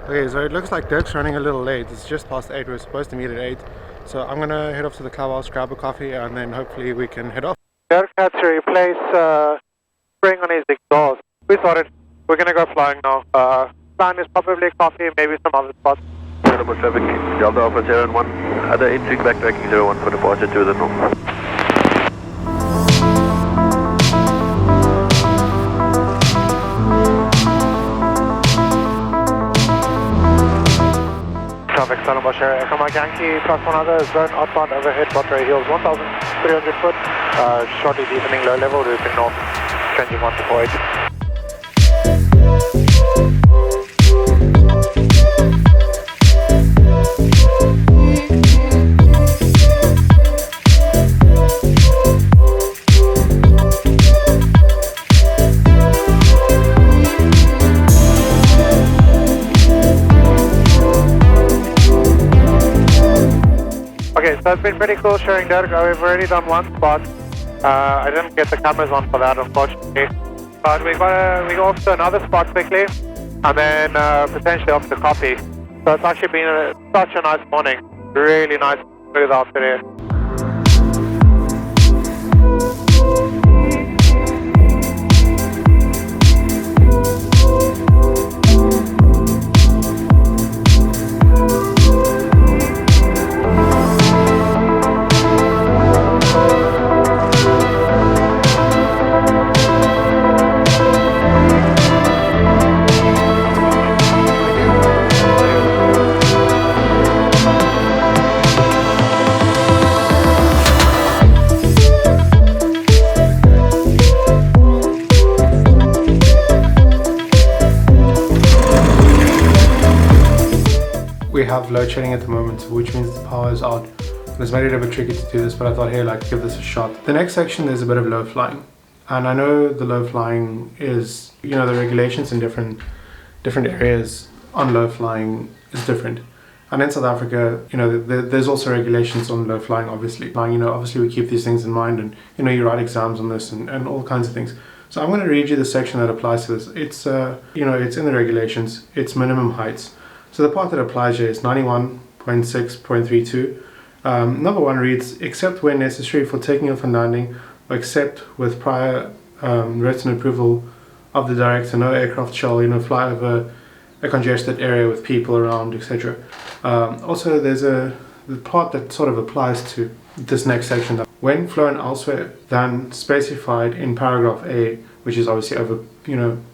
Okay, so it looks like Dirk's running a little late. It's just past 8. We're supposed to meet at 8. So I'm going to head off to the clubhouse, grab a coffee, and then hopefully we can head off. Dirk had to replace spring on his exhaust. We sorted. We're going to go flying now. Plan is probably coffee, maybe some other spots. Number traffic, Delta Alpha 01, other 8 backtracking 01 for departure to the north. Traffic, Salon Bashir, Echo Mike Yankee, plus 1 other, zone outbound overhead, Botray Hills, 1,300 foot, shortly deepening low level, looping north, changing 148. Okay, so it's been pretty cool sharing Dirk. We've already done one spot. I didn't get the cameras on for that, unfortunately. But we go off to another spot quickly, and then potentially off to coffee. So it's actually been such a nice morning. Really nice, smooth out today. We have load shedding at the moment, which means the power is out. It's made it a bit tricky to do this, but I thought, hey, give this a shot. The next section is a bit of low flying, and I know the low flying is, the regulations in different areas on low flying is different. And in South Africa, there's also regulations on low flying, obviously. Obviously we keep these things in mind, and you write exams on this and all kinds of things. So I'm going to read you the section that applies to this. It's it's in the regulations. It's minimum heights. So the part that applies here is 91.6.32. Number 1 reads, except when necessary for taking off and landing, or except with prior written approval of the director, no aircraft shall fly over a congested area with people around, etc. Also, there's the part that sort of applies to this next section. When flown elsewhere than specified in paragraph A, which is obviously over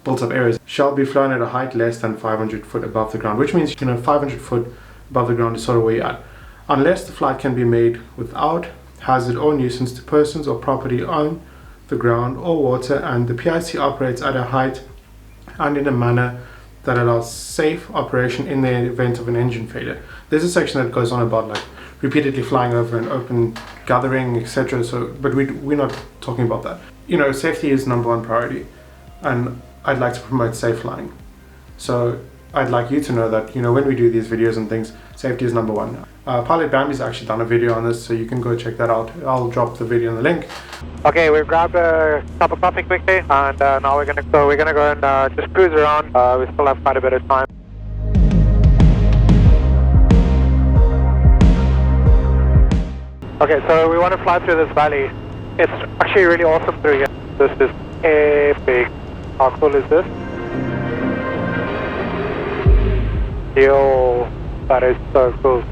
built up areas, shall be flown at a height less than 500 foot above the ground, which means 500 foot above the ground is sort of where you're at, unless the flight can be made without hazard or nuisance to persons or property on the ground or water, and the PIC operates at a height and in a manner that allows safe operation in the event of an engine failure. There's a section that goes on about repeatedly flying over an open gathering, etc. But we're not talking about that. Safety is number 1 priority, and I'd like to promote safe flying. So I'd like you to know that when we do these videos and things, safety is number 1. Pilot Bambi's actually done a video on this, so you can go check that out. I'll drop the video in the link. Okay, we've grabbed a cup of coffee quickly, and now we're gonna go and just cruise around. We still have quite a bit of time. Okay, so we want to fly through this valley. It's actually really awesome through here. This is epic. How cool is this? Yo, that is so cool.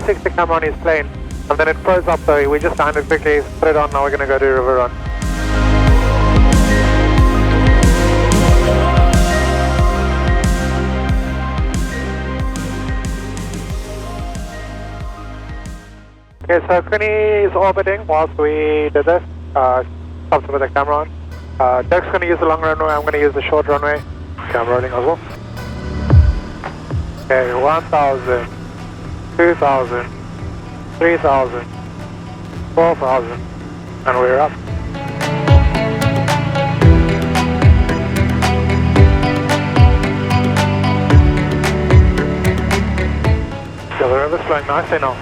360 camera on his plane, and then it froze up, so we just landed quickly, put it on, now we're going to go do a river run. Okay, so Quinny is orbiting whilst we did this. Stopped with the camera on. Derek's going to use the long runway, I'm going to use the short runway. Okay, I'm rolling as well. Okay, 1,000, 2,000, 3,000, 4,000, and we're up. So the river's flowing nicely now.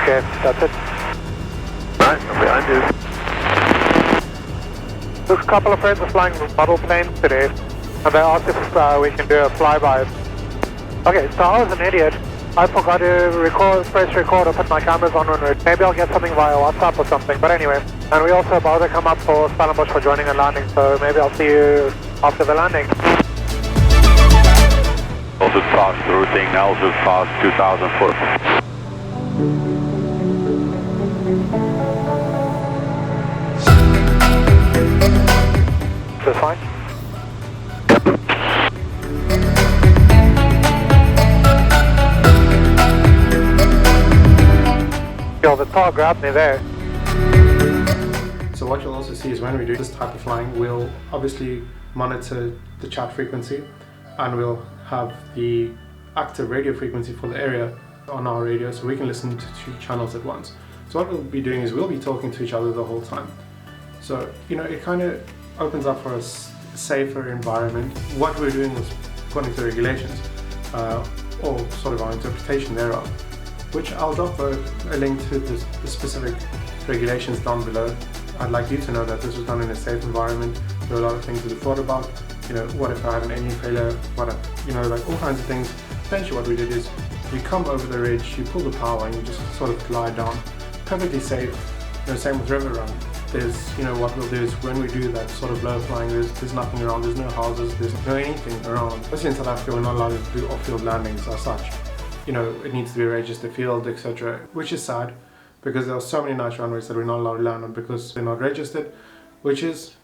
Okay, that's it. Right, I'm behind you. There's a couple of friends are flying model planes today, and they asked if we can do a flyby. Okay, so I was an idiot. I forgot to press record or put my cameras on en route. Maybe I'll get something via WhatsApp or something, but anyway. And we also about to come up for Stellenbosch for joining and landing, so maybe I'll see you after the landing. Also fast routing, also fast 2004. Is this fine? Yo, the car grabbed me there. So what you'll also see is when we do this type of flying, we'll obviously monitor the chat frequency, and we'll have the active radio frequency for the area on our radio, so we can listen to two channels at once. So what we'll be doing is we'll be talking to each other the whole time. So, you know, it kind of opens up for a safer environment. What we're doing is according to the regulations, or sort of our interpretation thereof, which I'll drop a link to the specific regulations down below. I'd like you to know that this was done in a safe environment. There are a lot of things to be thought about. You know, what if I have an engine failure? What if, you know, like all kinds of things. Essentially what we did is you come over the ridge, you pull the power, and you just sort of glide down. Perfectly safe. You know, same with river run. There's, you know, what we'll do is when we do that sort of low flying, there's nothing around, there's no houses, there's no anything around. Especially in South Africa, we're not allowed to do off-field landings as such. You know, it needs to be a registered field, etc., which is sad because there are so many nice runways that we're not allowed to land on because they're not registered, which is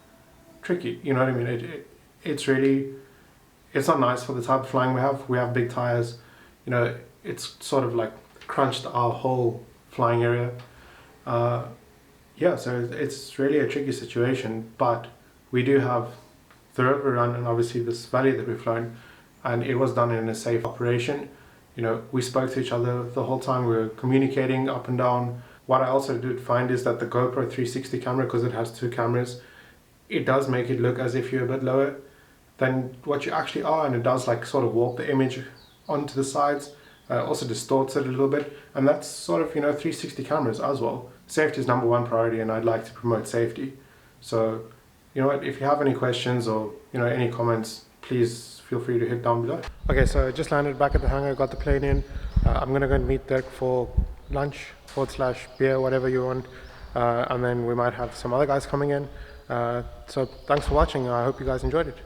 tricky. You know what I mean? It's really, it's not nice for the type of flying we have. We have big tires. You know, it's sort of like crunched our whole flying area. Yeah, so it's really a tricky situation, but we do have the river run and obviously this valley that we've flown, and it was done in a safe operation. You know, we spoke to each other the whole time, we were communicating up and down. What I also did find is that the GoPro 360 camera, because it has two cameras, it does make it look as if you're a bit lower than what you actually are, and it does like sort of warp the image onto the sides, also distorts it a little bit, and that's sort of, you know, 360 cameras as well. Safety is number one priority, and I'd like to promote safety. So, you know what, if you have any questions or, you know, any comments, please feel free to hit down below. Okay, so I just landed back at the hangar, got the plane in. I'm gonna go and meet Dirk for lunch / beer, whatever you want, and then we might have some other guys coming in. So thanks for watching. I hope you guys enjoyed it.